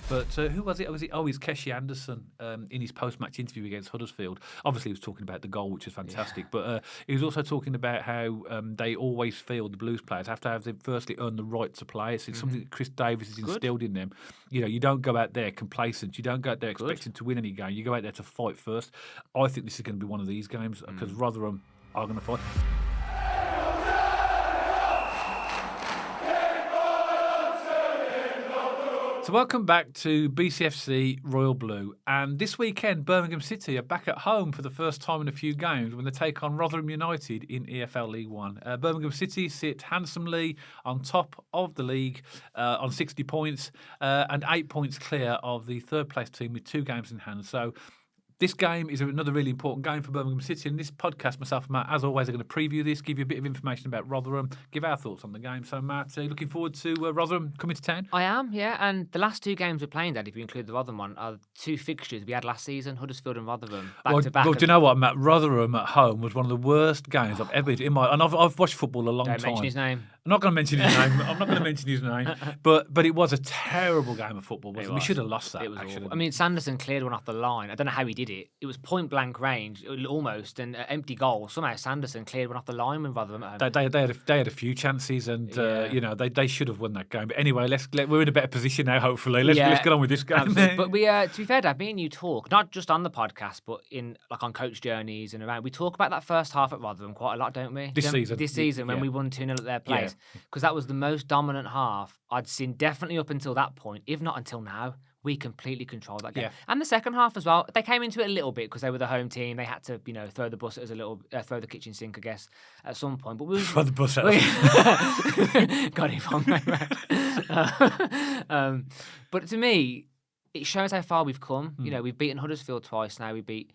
But who was it? It was Keshi Anderson in his post-match interview against Huddersfield. Obviously, he was talking about the goal, which was fantastic. But he was also talking about how they always feel the Blues players have to firstly earn the right to play. It's something that Chris Davis has instilled in them. You don't go out there complacent. You don't go out there expecting to win any game. You go out there to fight first. I think this is going to be one of these games because Rotherham are going to fight. So welcome back to BCFC Royal Blue, and this weekend Birmingham City are back at home for the first time in a few games when they take on Rotherham United in EFL League One. Birmingham City sit handsomely on top of the league on 60 points and 8 points clear of the third place team with 2 games in hand. So this game is another really important game for Birmingham City. And this podcast, myself and Matt, as always, are going to preview this, give you a bit of information about Rotherham, give our thoughts on the game. So, Matt, looking forward to Rotherham coming to town? I am, yeah. And the last 2 games we're playing, Dad, if you include the Rotherham one, are 2 fixtures we had last season, Huddersfield and Rotherham, back to back. Well, do you know what, Matt? Rotherham at home was one of the worst games I've ever in my. And I've watched football a long time. Don't mention his name. I'm not going to mention his name. I'm not going to mention his name. But it was a terrible game of football. Wasn't it? We should have lost that. It was actually. awful. I mean, Sanderson cleared one off the line. I don't know how he did it. It was point blank range, almost, and empty goal. Somehow Sanderson cleared one off the line with Rotherham at home. They had a few chances, and they should have won that game. But anyway, we're in a better position now. Hopefully, let's get on with this game. Absolutely. But we, to be fair, Dad, me and you talk not just on the podcast, but on coach journeys and around. We talk about that first half at Rotherham quite a lot, don't we? This season, when we won 2-0 at their place, because that was the most dominant half I'd seen definitely up until that point, if not until now. We completely controlled that game. Yeah. And the second half as well, they came into it a little bit because they were the home team. They had to, throw the bus at us a little, throw the kitchen sink, I guess, at some point. But throw the bus at us. Got it wrong. But to me, it shows how far we've come. We've beaten Huddersfield twice now. We beat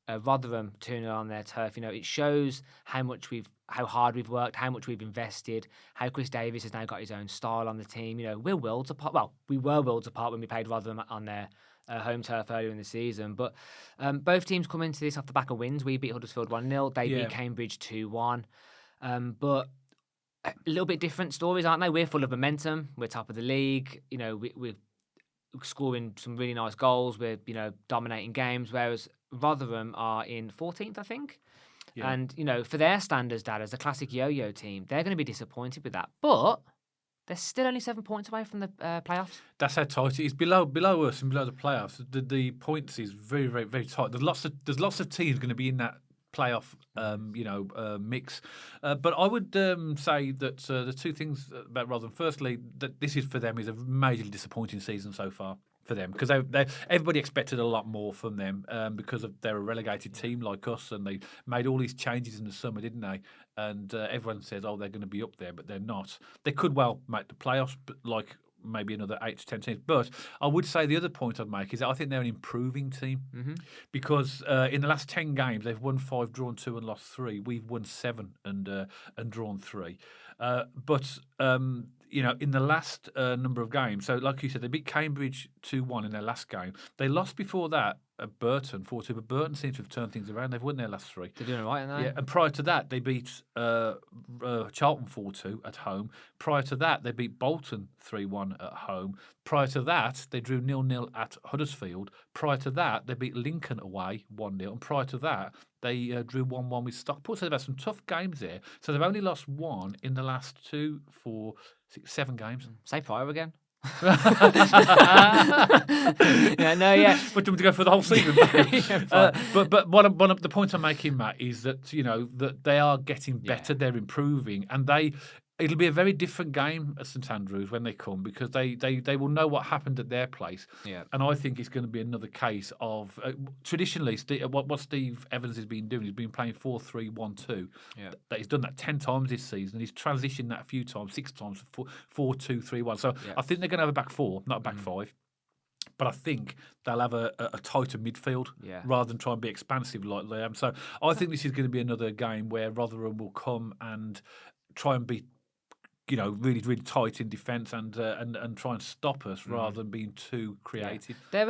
Rotherham 2-0 on their turf. It shows how hard we've worked, how much we've invested, how Chris Davis has now got his own style on the team. We're worlds apart. Well, we were worlds apart when we played Rotherham on their home turf earlier in the season. But both teams come into this off the back of wins. We beat Huddersfield 1-0. They beat Cambridge 2-1. But a little bit different stories, aren't they? We're full of momentum. We're top of the league. We're scoring some really nice goals. We're dominating games, whereas Rotherham are in 14th, I think. Yeah. And, for their standards, Dad, as a classic yo-yo team, they're going to be disappointed with that. But they're still only 7 points away from the playoffs. That's how tight it is. Below us and below the playoffs, the points is very, very, very tight. There's lots of teams going to be in that playoff, mix. But I would say that the 2 things about Rotherham. Firstly, that this is for them is a majorly disappointing season so far. For them, because everybody expected a lot more from them because they're a relegated team like us, and they made all these changes in the summer, didn't they? And everyone says, "Oh, they're going to be up there," but they're not. They could well make the playoffs, but like maybe another 8 to 10 teams. But I would say the other point I'd make is that I think they're an improving team because in the last 10 games they've won 5, drawn 2, and lost 3. We've won 7 and drawn 3. But in the last number of games, so like you said, they beat Cambridge 2-1 in their last game. They lost before that at Burton 4-2, but Burton seems to have turned things around. They've won their last 3. They're doing it right, aren't they? Yeah, and prior to that, they beat Charlton 4-2 at home. Prior to that, they beat Bolton 3-1 at home. Prior to that, they drew 0-0 at Huddersfield. Prior to that, they beat Lincoln away 1-0. And prior to that, they drew 1-1 with Stockport. So they've had some tough games there. So they've only lost 1 in the last 2, 4, 6, 7 games. Say prior again. But do we go for the whole season? But one of the point I'm making, Matt, is that that they are getting better, they're improving, and it'll be a very different game at St.Andrews when they come because they will know what happened at their place. Yeah. And I think it's going to be another case of traditionally what Steve Evans has been doing. He's been playing 4-3-1-2. Yeah. He's done that 10 times this season. He's transitioned that a few times, 6 times, 4-2-3-1. So I think they're going to have a back 4, not a back 5. But I think they'll have a tighter midfield rather than try and be expansive like they am. So I think this is going to be another game where Rotherham will come and try and be really, really tight in defence and try and stop us rather than being too creative. They're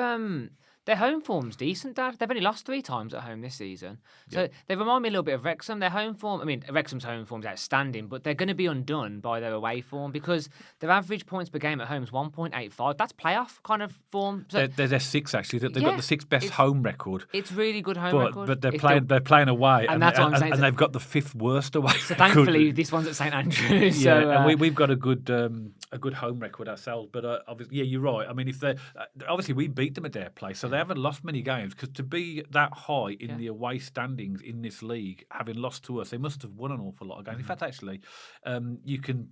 Their home form's decent, Dad. They've only lost 3 times at home this season. So they remind me a little bit of Wrexham. Their home form, I mean, Wrexham's home form's outstanding, but they're going to be undone by their away form because their average points per game at home is 1.85. That's playoff kind of form. So, they're 6th, actually. They've got the 6th best home record. It's really good home record. But they're playing away, and that's what I'm saying. And they've got the 5th worst away. So thankfully, this one's at St.Andrews. Yeah, so, and we've got a good home record ourselves. But obviously, you're right. I mean, if they obviously we beat them at their place, so they haven't lost many games. Because to be that high in the away standings in this league, having lost to us, they must have won an awful lot of games. In fact, actually, you can.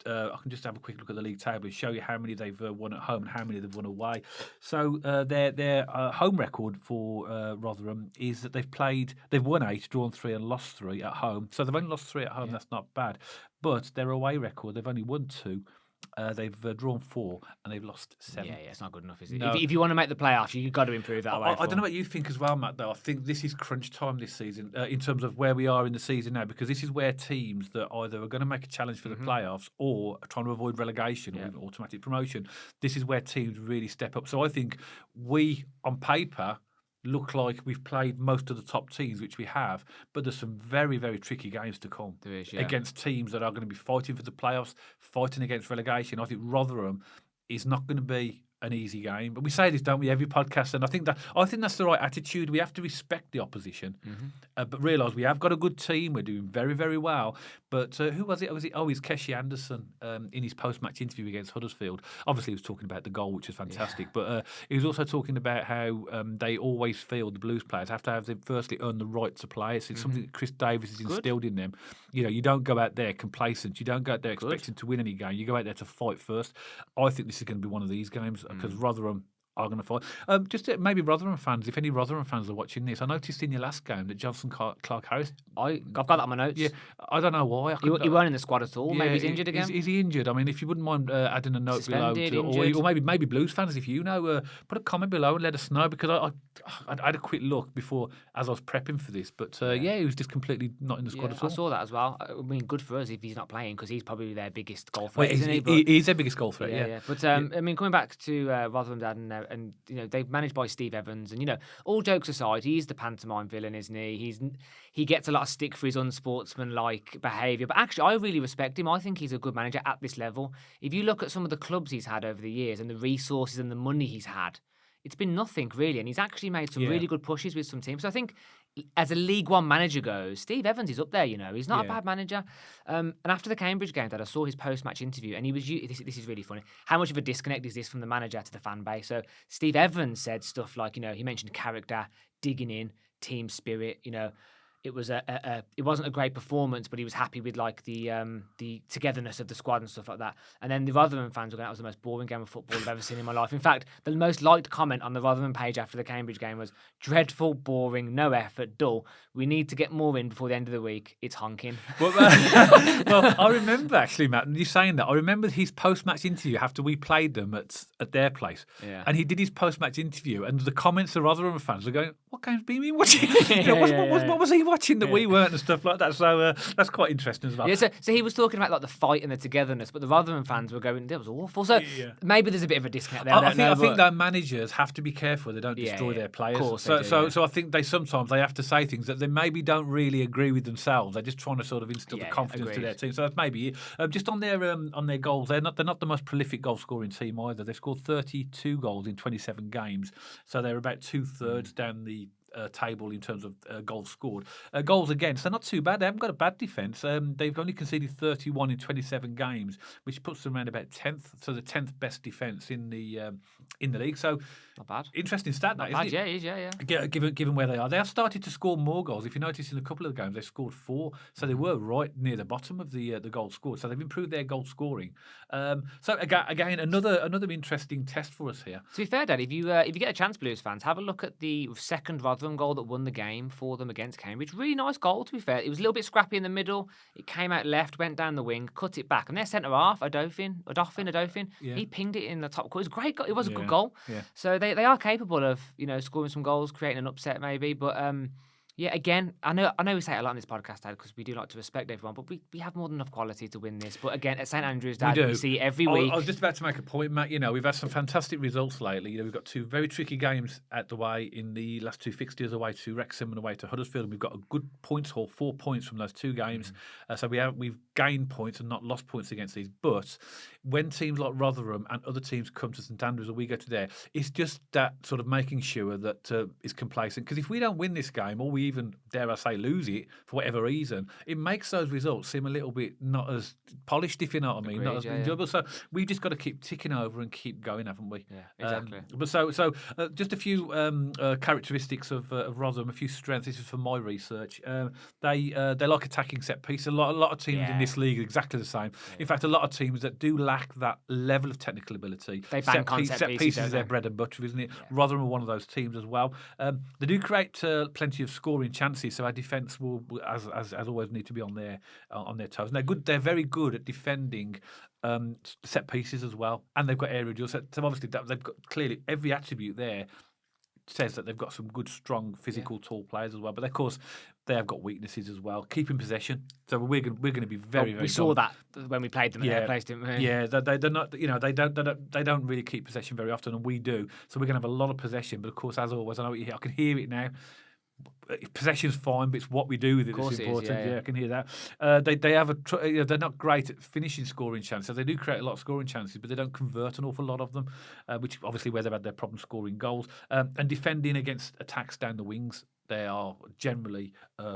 I can just have a quick look at the league table and show you how many they've won at home and how many they've won away. So their home record for Rotherham is that they've won 8, drawn 3, and lost 3 at home. So they've only lost 3 at home. That's not bad. But their away record, they've only won 2. They've drawn 4 and they've lost 7. Yeah, it's not good enough, is it? No. If you want to make the playoffs, you've got to improve that away I don't know what you think as well, Matt, though. I think this is crunch time this season in terms of where we are in the season now, because this is where teams that either are going to make a challenge for the playoffs or are trying to avoid relegation or automatic promotion, this is where teams really step up. So I think we, on paper, look like we've played most of the top teams, which we have, but there's some very, very tricky games to come against teams that are going to be fighting for the playoffs, fighting against relegation. I think Rotherham is not going to be an easy game. But we say this, don't we, every podcast, and I think that's the right attitude. We have to respect the opposition, but realise we have got a good team. We're doing very, very well. But who was it? It's Keshi Anderson in his post-match interview against Huddersfield. Obviously, he was talking about the goal, which was fantastic, but he was also talking about how they always feel the Blues players have to have them firstly earn the right to play. It's something that Chris Davis has instilled in them. You know, you don't go out there complacent. You don't go out there expecting to win any game. You go out there to fight first. I think this is going to be one of these games because Rotherham are going to fight. Maybe Rotherham fans, if any Rotherham fans are watching this, I noticed in your last game that Johnson Clark-Harris... I've got that on my notes. Yeah, I don't know why. He weren't in the squad at all. Yeah, maybe he's injured again. Is he injured? I mean, if you wouldn't mind adding a note Suspended, below, or maybe Blues fans, if you know, put a comment below and let us know, because I had a quick look before as I was prepping for this, but he was just completely not in the squad at all. I saw that as well. I mean, good for us if he's not playing, because he's probably their biggest goal threat, isn't he? He's their biggest goal threat, yeah. But I mean, coming back to Rotherham, Dad, and you know, they're managed by Steve Evans, and you know, all jokes aside, he's the pantomime villain, isn't he? He gets a lot of stick for his unsportsmanlike behaviour, but actually, I really respect him. I think he's a good manager at this level. If you look at some of the clubs he's had over the years and the resources and the money he's had, it's been nothing really, and he's actually made some really good pushes with some teams. So I think, as a League One manager goes, Steve Evans is up there. You know, he's not a bad manager. And after the Cambridge game, that I saw his post-match interview, and he was this is really funny. How much of a disconnect is this from the manager to the fan base? So Steve Evans said stuff like, you know, he mentioned character, digging in, team spirit. You know, it was it wasn't a great performance, but he was happy with like the togetherness of the squad and stuff like that. And then the Rotherham fans were going, that was the most boring game of football I've ever seen in my life. In fact, the most liked comment on the Rotherham page after the Cambridge game was, dreadful, boring, no effort, dull. We need to get more in before the end of the week. It's honking. Well, I remember actually, Matt, you saying that. I remember his post-match interview after we played them at their place. Yeah. And he did his post-match interview, and the comments of Rotherham fans were going, what game's been been watching? What was he watching that we weren't and stuff like that? So that's quite interesting as well. Yeah, so he was talking about like the fight and the togetherness, but the Rotherham fans were going, that was awful. So maybe there's a bit of a disconnect there. I think that managers have to be careful they don't destroy their players. Of course so I think sometimes they have to say things that they maybe don't really agree with themselves. They're just trying to sort of instill the confidence to their team. So that's maybe just on their goals. They're not the most prolific goal scoring team either. They've scored 32 goals in 27 games, so they're about 2/3 down the table in terms of goals scored. Goals against, they're not too bad. They haven't got a bad defence. They've only conceded 31 in 27 games, which puts them around about 10th. So the 10th best defence in the league. So not bad. Interesting stat, not that, bad. Isn't it? Yeah. Given where they are, they have started to score more goals. If you notice, in a couple of the games, they scored 4, so they were right near the bottom of the goals scored. So they've improved their goal scoring. So again, another interesting test for us here. To be fair, Dad, if you get a chance, Blues fans, have a look at the second Rotherham goal that won the game for them against Cambridge. Really nice goal, to be fair. It was a little bit scrappy in the middle. It came out left, went down the wing, cut it back, and their centre half, Adolphin, he pinged it in the top corner. It was a great goal. It was a good goal. Yeah. So they are capable of, you know, scoring some goals, creating an upset maybe, but Yeah, again, I know we say it a lot on this podcast, Dad, because we do like to respect everyone, but we have more than enough quality to win this. But again, at St Andrews, Dad, we see every week. I was just about to make a point, Matt. We've had some fantastic results lately. We've got 2 very tricky games at the way in the last 2 fixtures, away to Wrexham and away to Huddersfield. And we've got a good points haul, 4 points from those 2 games. So we've gained points and not lost points against these. But when teams like Rotherham and other teams come to St Andrews or we go to there, it's just that sort of making sure that is complacent. Because if we don't win this game, or we even, dare I say, lose it for whatever reason, it makes those results seem a little bit not as polished, if you know what I mean, not as enjoyable. So we've just got to keep ticking over and keep going, haven't we? Yeah, exactly. But just a few characteristics of Rotherham, a few strengths. This is from my research. They like attacking set pieces. A lot of teams in this league are exactly the same. In fact, a lot of teams that do lack that level of technical ability. They bank on set pieces is their bread and butter, isn't it? Yeah. Rotherham are one of those teams as well. They do create plenty of scoring chances, so our defence will, as always, need to be on their toes. And they're very good at defending set pieces as well, and they've got aerial duels. So obviously they've got clearly every attribute there says that they've got some good, strong, physical, tall players as well. But of course, they have got weaknesses as well. Keeping possession, so we're going to be very. We saw that when we played them in their place, didn't we? Yeah, they're not. They don't really keep possession very often, and we do. So we're going to have a lot of possession. But of course, as always, I can hear it now. Possession's fine, but it's what we do with it that's important. Yeah, I can hear that. They have they're not great at finishing scoring chances. So they do create a lot of scoring chances, but they don't convert an awful lot of them, which obviously where they've had their problem scoring goals. And defending against attacks down the wings, they are generally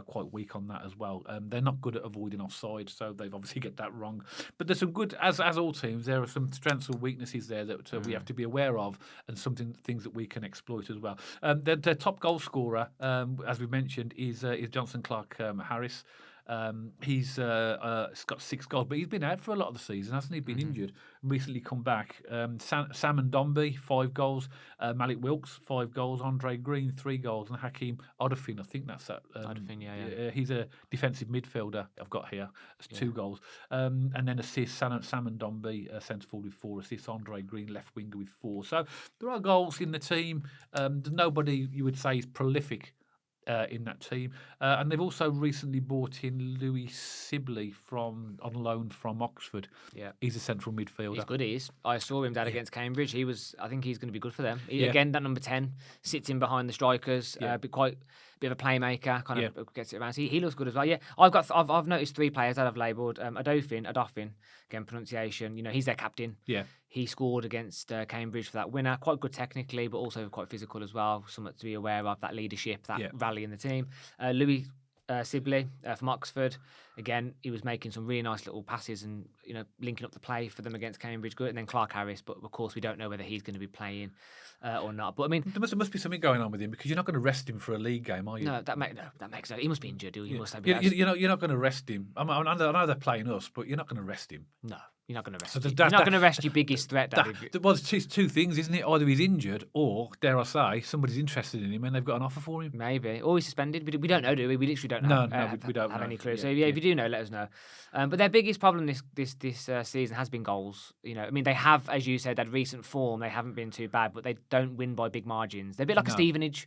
quite weak on that as well. They're not good at avoiding offside, so they've obviously get that wrong. But there's some good, as all teams, there are some strengths and weaknesses there that we have to be aware of, and things that we can exploit as well. Their top goal scorer, as we mentioned, is Johnson Clark Harris. He's got 6 goals, but he's been out for a lot of the season, hasn't he? Been injured, recently come back. Sam and Dombey, 5 goals. Malik Wilkes, 5 goals. Andre Green, 3 goals. And Hakeem Odafin, I think that's that. Odafin, yeah. He's a defensive midfielder I've got here. That's 2 goals. And then assists, Sam and Dombey, centre forward with 4 assists. Andre Green, left winger with 4. So there are goals in the team. There's nobody you would say is prolific in that team, and they've also recently bought in Louis Sibley on loan from Oxford. Yeah, he's a central midfielder. He's good. He is. I saw him against Cambridge. I think he's going to be good for them. Again, that number 10 sits in behind the strikers. Bit of a playmaker, kind of gets it around. So he looks good as well. Yeah, I've noticed 3 players that I've labelled. Adofin, again pronunciation. He's their captain. Yeah, he scored against Cambridge for that winner. Quite good technically, but also quite physical as well. Something to be aware of. That leadership, that rally in the team. Louis Sibley from Oxford. Again, he was making some really nice little passes and linking up the play for them against Cambridge. Good, and then Clark Harris. But of course, we don't know whether he's going to be playing or not. But I mean, there must be something going on with him, because you're not going to rest him for a league game, are you? No, that makes sense. He must be injured. He must have. You're not going to rest him. I know they're playing us, but you're not going to rest him. No. You're not going to rest. You're not going to rest your biggest threat, Dad. Well, it's 2 things, isn't it? Either he's injured, or dare I say, somebody's interested in him and they've got an offer for him. Maybe, or he's suspended. We don't know, do we? We literally don't know. We don't have know. any clue. Yeah, so if you do know, let us know. But their biggest problem this season has been goals. I mean, they have, as you said, had recent form. They haven't been too bad, but they don't win by big margins. They're a bit like a Stevenage.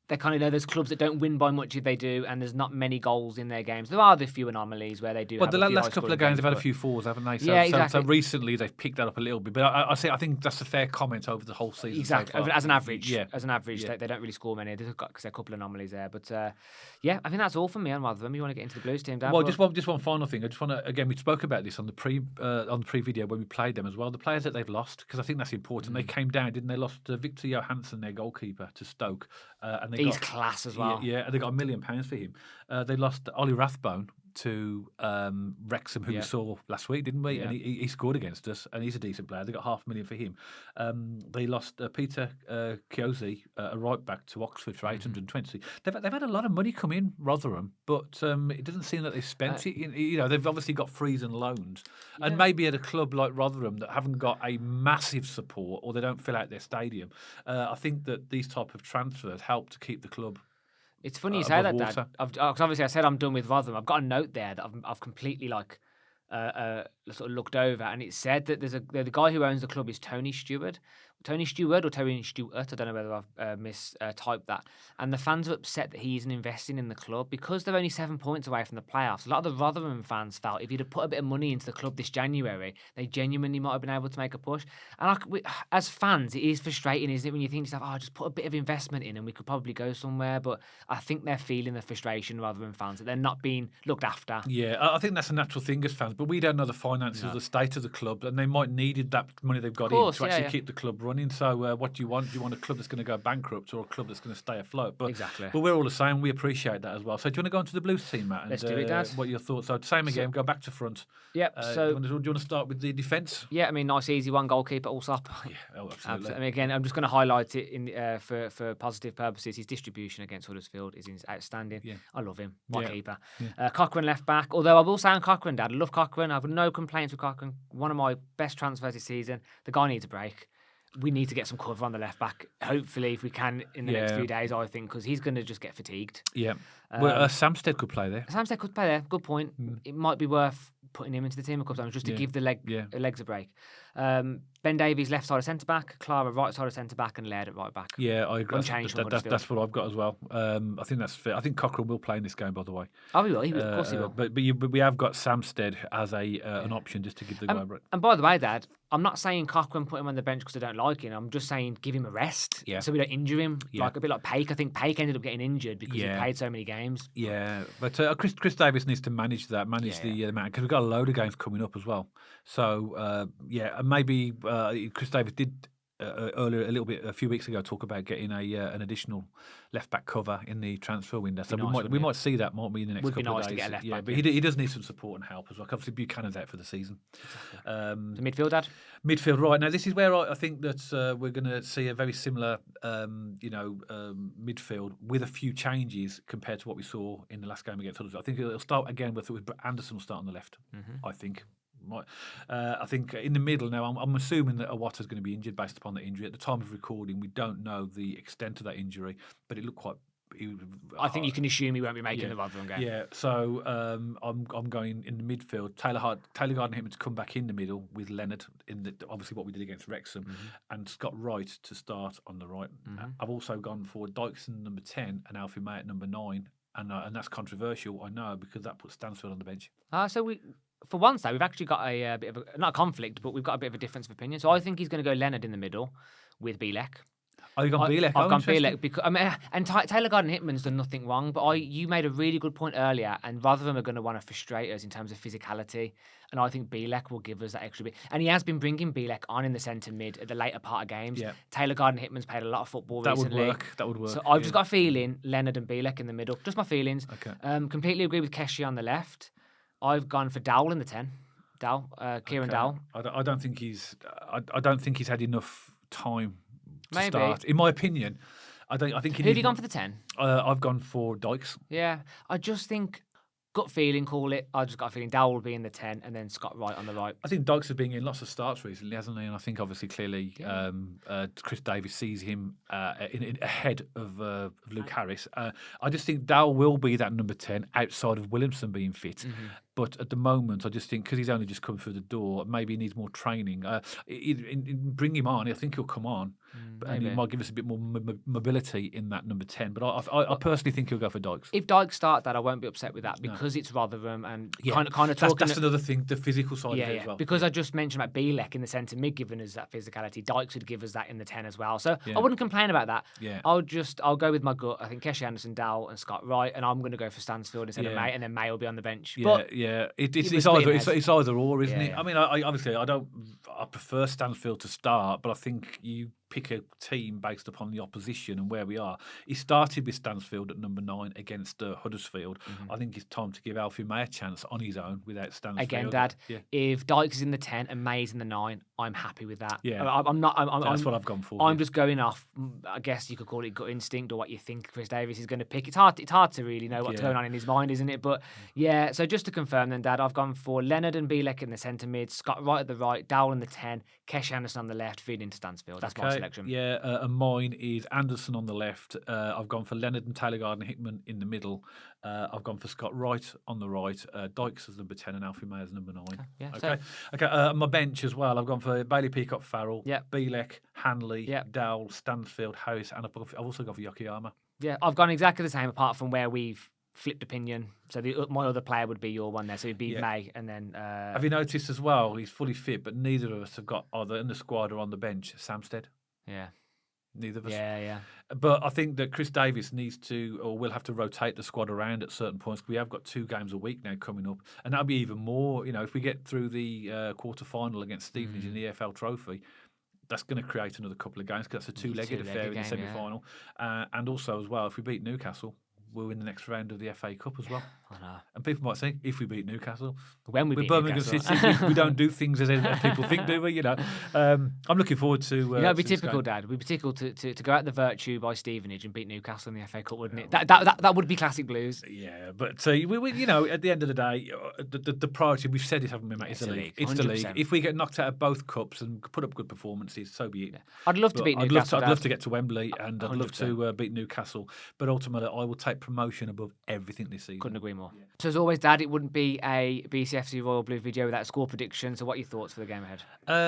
They're kind of there's clubs that don't win by much if they do, and there's not many goals in their games. There are the few anomalies where they do. Well, the last couple of games they've had a few falls, haven't they? So, exactly. So recently they've picked that up a little bit. But I think that's a fair comment over the whole season. Exactly, so as an average. Yeah. As an average, they don't really score many. There's a couple of anomalies there, but I think that's all from me on Rotherham. You want to get into the Blues team, Dan? Well, just one final thing. I just want to we spoke about this on the pre video when we played them as well. The players that they've lost, because I think that's important. They came down, didn't they? Lost Victor Johansson, their goalkeeper, to Stoke, and he's class as well. Yeah, and they got £1 million for him. They lost Ollie Rathbone to Wrexham, who we saw last week, didn't we? Yeah. And he scored against us, and he's a decent player. They got $500,000 for him. They lost Peter Chiozzi, a right back, to Oxford for 820. They've had a lot of money come in, Rotherham, but it doesn't seem that they've spent it. They've obviously got frees and loans, and maybe at a club like Rotherham that haven't got a massive support, or they don't fill out their stadium. I think that these type of transfers help to keep the club. It's funny you say that, Dad. Obviously, I said I'm done with Rotherham. I've got a note there that I've completely sort of looked over, and it said that the guy who owns the club is Tony Stewart, Tony Stewart, I don't know whether I've mistyped that. And the fans are upset that he isn't investing in the club because they're only 7 points away from the playoffs. A lot of the Rotherham fans felt if he'd have put a bit of money into the club this January, they genuinely might have been able to make a push. And as fans, it is frustrating, isn't it, when you think to yourself, just put a bit of investment in and we could probably go somewhere. But I think they're feeling the frustration, Rotherham fans, that they're not being looked after. Yeah, I think that's a natural thing as fans, but we don't know the finances or the state of the club, and they might needed that money they've got in to actually keep the club running. So what do you want? Do you want a club that's going to go bankrupt or a club that's going to stay afloat? But, exactly. But we're all the same. We appreciate that as well. So do you want to go on to the Blues team, Matt? And, let's do it, Dad. What are your thoughts? So same again, go back to front. Yep. Do you want to start with the defence? Yeah, I mean, nice, easy one, goalkeeper, Allsop. Yeah, absolutely. I mean, again, I'm just going to highlight it for positive purposes. His distribution against Huddersfield is outstanding. Yeah. I love him. My keeper. Yeah. Cochrane left back. Although I will say on Cochrane, Dad, I love Cochrane. I have no complaints with Cochrane. One of my best transfers this season. The guy needs a break. We need to get some cover on the left back. Hopefully, if we can in the next few days, I think, because he's going to just get fatigued. Yeah. Well, Samsted could play there. Samsted could play there. Good point. It might be worth putting him into the team a couple times just to give the legs a break. Ben Davies left side of centre back, Clara right side of centre back, and Laird at right back. Yeah, I agree. That's what I've got as well. I think that's fair. I think Cochrane will play in this game, by the way. Oh, he will. Of course he will. But we have got Samsted as an option just to give the guy a break. And by the way, Dad, I'm not saying Cochrane put him on the bench because I don't like him. I'm just saying give him a rest so we don't injure him. Like a bit like Paik. I think Paik ended up getting injured because he played so many games. Yeah, but Chris Davis needs to manage the amount, because we've got a load of games coming up as well. So maybe Chris Davis did earlier a few weeks ago talk about getting an additional left back cover in the transfer window. So we might see that, might be in the next couple of days. To get a left back, but he does need some support and help as well. Obviously Buchanan's out for the season. The midfield, Dad. Midfield, right now. This is where I think that we're going to see a very similar, midfield with a few changes compared to what we saw in the last game against Huddersfield. I think it'll start again with Anderson will start on the left. I think. I think in the middle now, I'm assuming that Awata's going to be injured based upon the injury. At the time of recording, we don't know the extent of that injury, but it looked quite. I think you can assume he won't be making the Rotherham game. Yeah, so I'm going in the midfield. Taylor Gardner-Hickman to come back in the middle with Leonard obviously what we did against Wrexham, and Scott Wright to start on the right. I've also gone for Dykson number 10 and Alfie May at number 9, and that's controversial, I know, because that puts Stansfield on the bench. So we. For once, though, we've actually got a bit of not a conflict, but we've got a bit of a difference of opinion. So I think he's going to go Leonard in the middle with Bielek. Oh, you've gone Bielek? I've gone Bielek because and Taylor Gardner-Hickman's done nothing wrong, but you made a really good point earlier, and Rotherham are going to want to frustrate us in terms of physicality, and I think Bielek will give us that extra bit. And he has been bringing Bielek on in the centre mid at the later part of games. Yeah. Taylor Gardner-Hickman's played a lot of football recently. That would work. So I've just got a feeling Leonard and Bielek in the middle. Just my feelings. Okay. Completely agree with Keshi on the left. I've gone for Dowell in the 10. Kieran Dowell. I don't think he's had enough time to Maybe. start. In my opinion, I think. Who have you gone for the 10? I've gone for Dykes. Yeah, I just think gut feeling, call it. I just got a feeling Dowell will be in the 10 and then Scott Wright on the right. I think Dykes has been in lots of starts recently, hasn't he? And I think obviously clearly Chris Davis sees him ahead of Luke Harris. I just think Dowell will be that number 10 outside of Williamson being fit. But at the moment, I just think because he's only just come through the door, maybe he needs more training. Bring him on. I think he'll come on, and he might give us a bit more mobility in that number 10. But I personally think he'll go for Dykes. If Dykes start that, I won't be upset with that because it's Rotherham and kind of talking. That's another thing, the phizical side of it as well. Because I just mentioned about Bielek in the centre mid giving us that physicality. Dykes would give us that in the 10 as well. So I wouldn't complain about that. Yeah. I'll go with my gut. I think Keshi Anderson, Dowell, and Scott Wright, and I'm going to go for Stansfield instead of May, and then May will be on the bench. It's either or, isn't it? Yeah. I mean, I prefer Stansfield to start, but I think you pick a team based upon the opposition and where we are. He started with Stansfield at number 9 against Huddersfield. I think it's time to give Alfie May a chance on his own without Stansfield. Again, Dad, if Dykes is in the 10 and May's in the 9, I'm happy with that. Yeah, that's what I've gone for. I'm just going off, I guess you could call it gut instinct or what you think Chris Davis is going to pick. It's hard to really know what's going on in his mind, isn't it? But so just to confirm then, Dad, I've gone for Leonard and Bielek in the centre mid, Scott Wright at the right, Dowell in the 10, Kesh Anderson on the left, feeding into Stansfield. That's my selection. Yeah, and mine is Anderson on the left. I've gone for Leonard and Taylor Gardner-Hickman in the middle. I've gone for Scott Wright on the right. Dykes as number 10 and Alfie May as number 9. Yeah, Okay. My bench as well. I've gone for Bailey Peacock Farrell, Yep. Bielek, Hanley, Yep. Dowell, Stansfield, House, and I've also gone for Yokoyama. Yeah, I've gone exactly the same, apart from where we've flipped opinion. So my other player would be your one there. So it'd be May, and then. Have you noticed as well? He's fully fit, but neither of us have got either in the squad or on the bench. Samstead. Yeah. Neither of us. Yeah. But I think that Chris Davis needs to, or will have to rotate the squad around at certain points. We have got 2 games a week now coming up, and that'll be even more. If we get through the quarter final against Stevenage in the EFL Trophy, that's going to create another couple of games because that's a 2-legged affair in the semi-final. And also as well, if we beat Newcastle, we'll win the next round of the FA Cup as well. I know. And people might say, if we beat Newcastle, when we with beat Birmingham Newcastle. City, we don't do things as people think, do we? I'm looking forward to. It'd be typical, Dad. It'd be typical to go out the virtue by Stevenage and beat Newcastle in the FA Cup, wouldn't it? That would be classic Blues. Yeah, but we at the end of the day, the priority, we've said it, haven't we, mate? It's the league. It's the league. If we get knocked out of both cups and put up good performances, so be it. Yeah. I'd love to beat Newcastle. I'd love to get to Wembley, and I'd love to beat Newcastle. But ultimately, I will take promotion above everything this season. Couldn't agree more. Yeah. So as always, Dad, it wouldn't be a BCFC Royal Blue video without a score prediction. So what are your thoughts for the game ahead?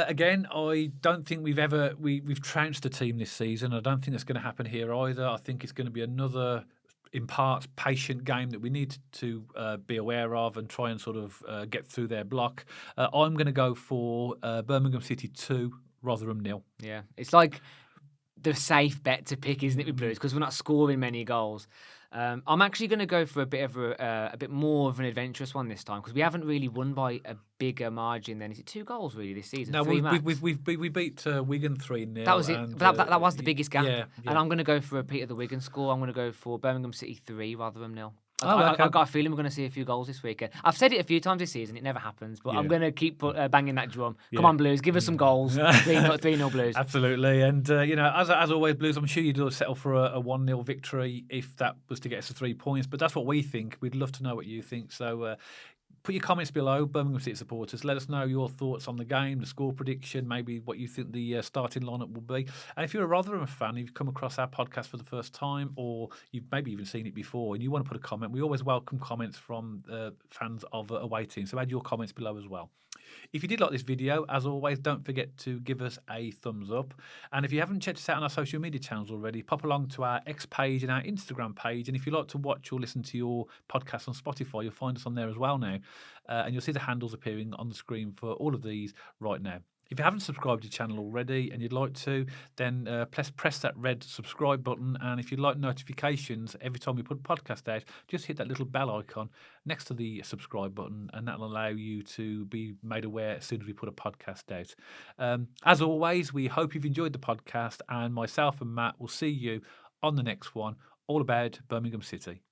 Again, I don't think we've trounced a team this season. I don't think that's going to happen here either. I think it's going to be another, in parts, patient game that we need to be aware of and try and sort of get through their block. I'm going to go for Birmingham City 2, Rotherham 0. Yeah, it's like the safe bet to pick, isn't it, with Blues? Because we're not scoring many goals. I'm actually going to go for a bit more of an adventurous one this time, because we haven't really won by a bigger margin than, is it 2 goals really this season? No, we beat Wigan 3-0. That was it. And, that was the biggest gap. Yeah. And I'm going to go for a repeat of the Wigan score. I'm going to go for Birmingham City 3, Rotherham 0. Okay. I've got a feeling we're going to see a few goals this weekend. I've said it a few times this season. It never happens, but I'm going to keep banging that drum. Come on, Blues, give us some goals. 3-0 Blues. Absolutely. And, as always, Blues, I'm sure you'd settle for a 1-0 victory if that was to get us to 3 points. But that's what we think. We'd love to know what you think. So put your comments below, Birmingham City supporters. Let us know your thoughts on the game, the score prediction, maybe what you think the starting lineup will be. And if you're a Rotherham fan, you've come across our podcast for the first time, or you've maybe even seen it before, and you want to put a comment, we always welcome comments from fans of away teams. So add your comments below as well. If you did like this video, as always, don't forget to give us a thumbs up. And if you haven't checked us out on our social media channels already, pop along to our X page and our Instagram page. And if you like to watch or listen to your podcast on Spotify, you'll find us on there as well now. And you'll see the handles appearing on the screen for all of these right now. If you haven't subscribed to the channel already and you'd like to, then press that red subscribe button. And if you'd like notifications every time we put a podcast out, just hit that little bell icon next to the subscribe button, and that'll allow you to be made aware as soon as we put a podcast out. As always, we hope you've enjoyed the podcast, and myself and Matt will see you on the next one, all about Birmingham City.